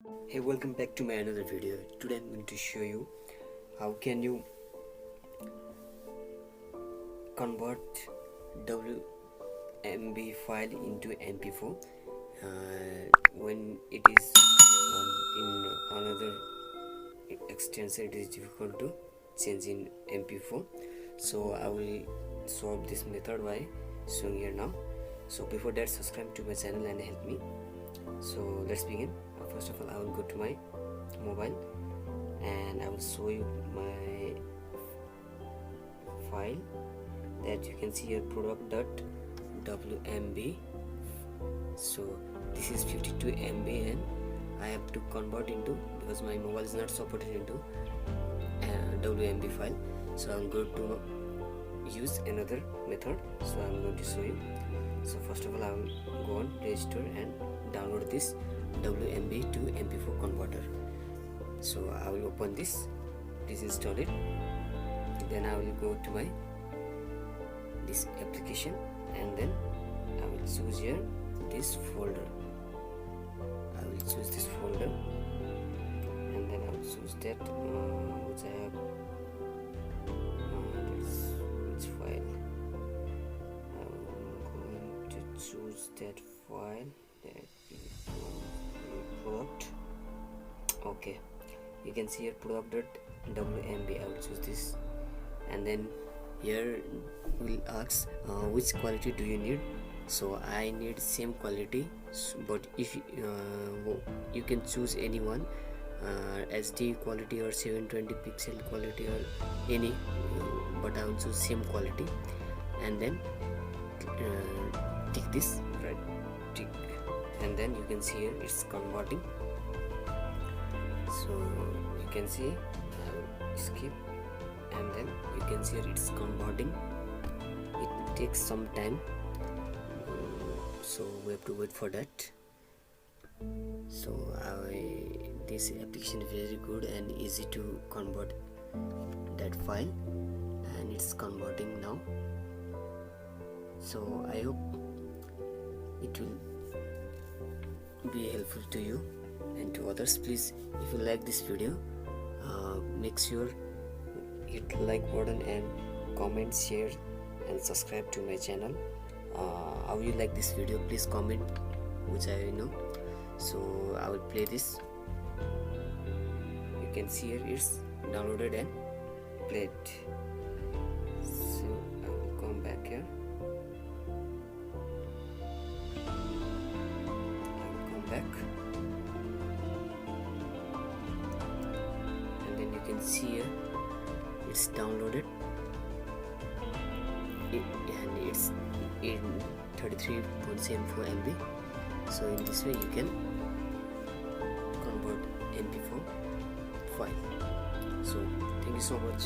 Hey, welcome back to my another video. Today I'm going to show you how can you convert WMB file into mp4 when it is in another extension. It is difficult to change in mp4, so I will solve this method by showing here now. So before that, subscribe to my channel and help me. So let's begin. First of all, I will go to my mobile and I will show you my file that you can see here, product.wmb. so this is 52 MB and I have to convert into, because my mobile is not supported into WMB file, so I will go to use another method. So I am going to show you. So first of all, I will go on Play Store and download this WMB to mp4 converter. So I will open this, install it, then I will go to my this application and then I will choose here this folder. I will choose this folder and then I will choose that which I have which file. I'm going to choose that file, that product. Okay, you can see here product.wmb. I will choose this and then here will ask which quality do you need. So I need same quality, but if you can choose any one, HD quality or 720 pixel quality or any, but I will choose same quality and then tick this, right, tick, and then you can see here it's converting. So you can see I will skip and then you can see here it's converting. It takes some time, so we have to wait for that. So this application is very good and easy to convert that file, and it's converting now. So I hope it will be helpful to you and to others. Please, if you like this video, make sure hit like button and comment, share and subscribe to my channel. How you like this video, please comment, which I know. So I will play this. You can see here it's downloaded and played. So I will come back here. Back, and then you can see here it's downloaded and it's in 33.74 MB. So in this way you can convert mp4 file. So thank you so much.